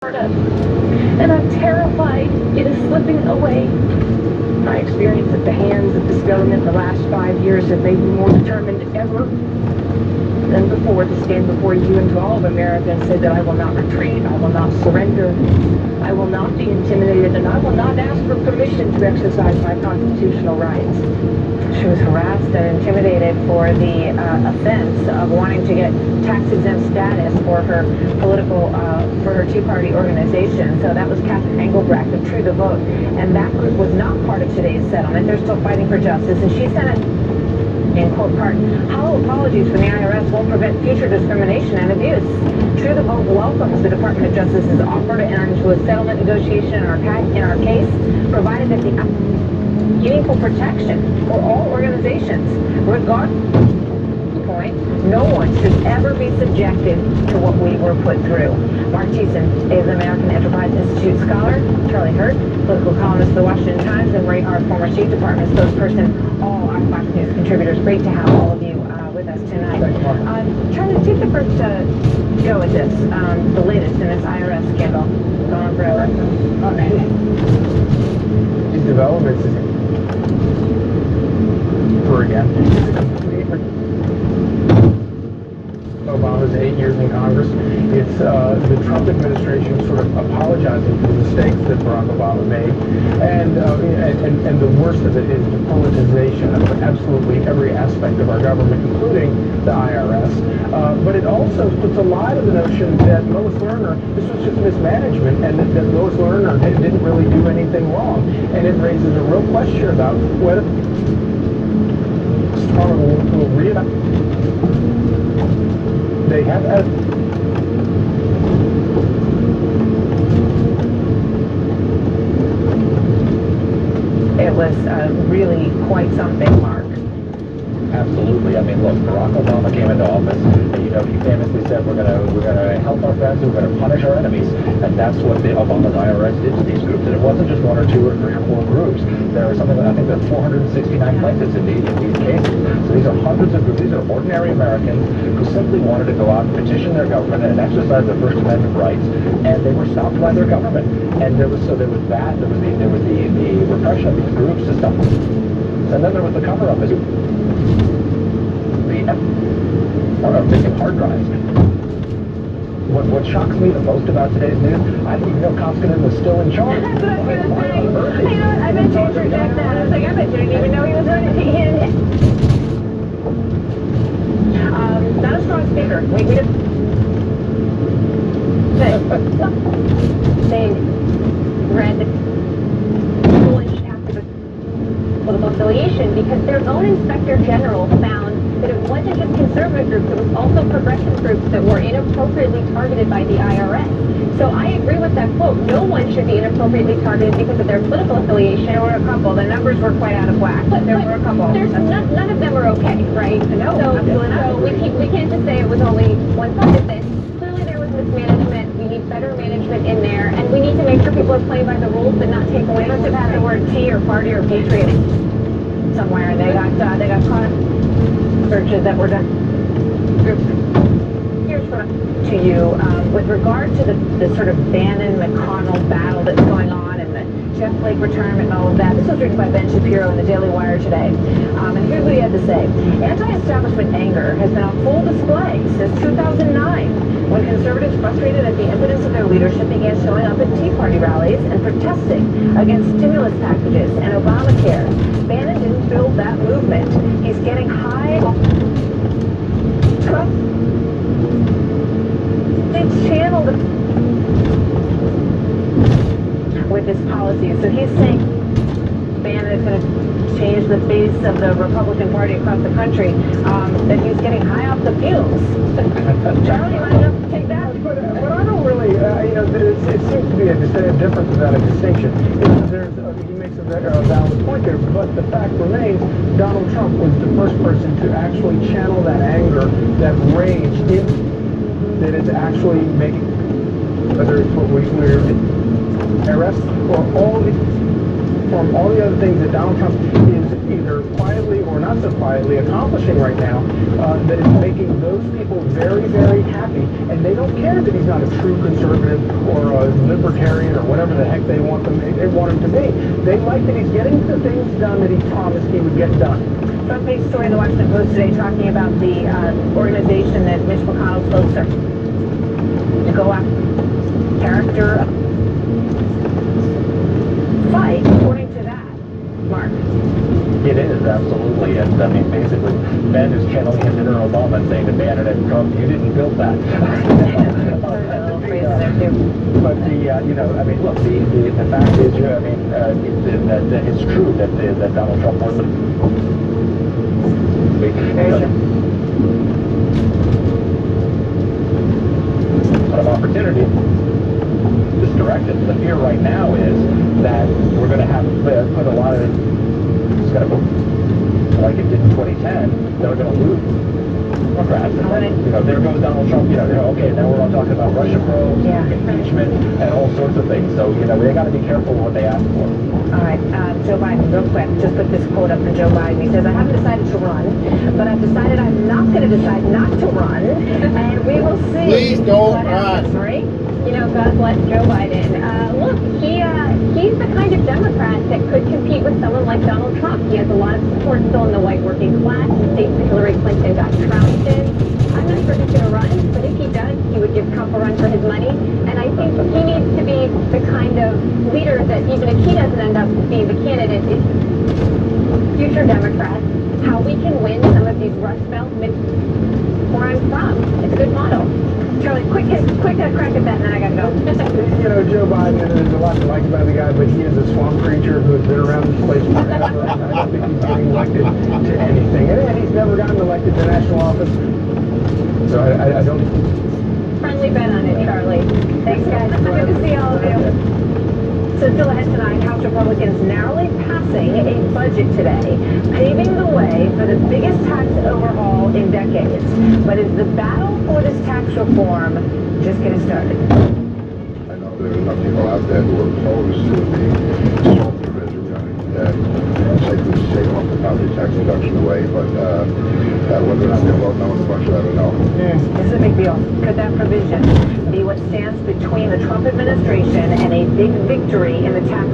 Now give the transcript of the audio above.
And I'm terrified it is slipping away. My experience at the hands of this government the last 5 years have made me more determined ever than before to stand before you and to all of America and say that I will not retreat, I will not surrender, I will not be intimidated, and I will not ask for permission to exercise my constitutional rights. She was harassed and intimidated for the offense of wanting to get tax-exempt status for her for her Tea Party organization. So that was Catherine Engelbrecht of True the Vote. And that group was not part of today's settlement. They're still fighting for justice. And she sent it in quote part, hollow apologies from the IRS won't prevent future discrimination and abuse. True the Vote welcomes the Department of Justice's offer to enter into a settlement negotiation in our case, provided that the meaningful protection for all organizations, regardless of point, no one should ever be subjected to what we were put through. Mark Thiessen is American Enterprise Institute scholar, Charlie Hurt, political columnist for the Washington Times, and Ray Hart, former State Department spokesperson, all our Fox News contributors. Great to have all of you with us tonight. Charlie, take the first go at this, the latest in this IRS scandal going on forever. These developments again. Obama's 8 years in Congress. It's the Trump administration sort of apologizing for the mistakes that Barack Obama made, and the worst of it is the politicization of absolutely every aspect of our government, including the IRS. But it also puts a lie to the notion that Lois Lerner, this was just mismanagement, and that Lois Lerner didn't really do anything wrong, and it raises a real question about whether will reevaluate. They have it was really quite something, Mark. Absolutely. I mean, look, Barack Obama came into office, and, he famously said we're gonna help our friends, we're gonna punish our enemies, and that's what the Obama's IRS did to these groups. And it wasn't just 1 or 2 or 3 or 4 groups. There are something, I think there are 469 plaintiffs in these cases. So these are hundreds of groups. These are ordinary Americans who simply wanted to go out and petition their government and exercise their First Amendment rights, and they were stopped by their government. And there was the repression of these groups to stop. And then there was the cover-up. Of missing hard drives. What shocks me the most about today's news, I didn't even know Koskinen was still in charge. That's what I was going to say. You know, I bet you interject that. I was like, I bet you didn't even know he was running. Not a strong speaker. We just saying read political affiliation because their own inspector general found that it wasn't just conservative groups, it was also progressive groups that were inappropriately targeted by the IRS. So I agree with that quote. No one should be inappropriately targeted because of their political affiliation. There were a couple. The numbers were quite out of whack, but there were a couple. None of them are okay, right? No, absolutely not. So we can't just say it was only one side of this. Clearly there was mismanagement. We need better management in there, and we need to make sure people are playing by the rules but not take away. They must have had the word tea or party or patriot somewhere, and they got caught. Searches that were done. Here's what to you with regard to the sort of Bannon-McConnell battle that's going on and the Jeff Flake retirement and all of that. This was written by Ben Shapiro in the Daily Wire today. And here's what he had to say. Anti-establishment anger has been on full display since 2009 when conservatives frustrated at the impotence of their leadership began showing up at Tea Party rallies and protesting against stimulus packages and Obamacare. Bannon didn't build that movement. He's getting high. They channeled with this policy. So he's saying Bannon is going to change the face of the Republican Party across the country. That he's getting high off the fumes. Charlie, you want to take that? But I don't really, it seems to be a difference without a distinction. He makes a valid point there, but the fact remains, Donald Trump was the first person to actually channel that anger, that rage, that is actually making, whether it's what we're arrest or from all the other things that Donald Trump is either quietly or not so quietly accomplishing right now that is making those people very, very happy. And they don't care that he's not a true conservative or a libertarian or whatever the heck they want him to be. They like that he's getting the things done that he promised he would get done. Front page story in the Washington Post today talking about the organization that Mitch McConnell's folks are to go after character fight, according to that, Mark. It is, absolutely. And I mean, basically, Ben is channeling his inner Obama and saying to Bannon and Trump, you didn't build that. But you know, I mean, look, the fact is, I mean, that it's true that Donald Trump wasn't an opportunity. This directed. The fear right now is that we're going to have put a lot of it's going to like it did in 2010. They're going to lose Democrats. And, you know, there goes Donald Trump. You know, okay, now we're all talking about Russia probes, impeachment, and all sorts of things. So you know, they got to be careful what they ask for. All right, Joe Biden, real quick, just put this quote up for Joe Biden. He says, I haven't decided to run, but I've decided I'm not going to decide not to run, and we will see. Please don't what run. happens, right? You know, God bless Joe Biden. Look, he's the kind of Democrat that could compete with someone like Donald Trump. He has a lot of support still in the white working class. The states that Hillary Clinton got trounced in. I'm not sure he's going to run, but if he does, he would give Trump a run for his money. And I think he needs to be the kind of leader that even if he doesn't end up being the candidate, it's future Democrats, how we can win some of these Rust Belt, where I'm from. It's a good model. Charlie, quick crack at that, and then I gotta go. You know, Joe Biden, there's a lot to like about the guy, but he is a swamp creature who has been around this place forever, and I don't think he's getting elected to anything. And he's never gotten elected to national office, so I don't... Friendly bet on it, Charlie. Thanks, guys. Good to see all of you. So still ahead tonight, House Republicans narrowly passing a budget today, paving the way for the biggest tax overhaul in decades. But is the battle for this tax reform just getting started? I know there are enough people out there who are opposed to the SALT provision, basically taking off the property tax deduction away, but whether or not they'll vote no on the budget, I don't know. This is a big deal. Could that provision be what stands between the Trump administration and a big victory in the tax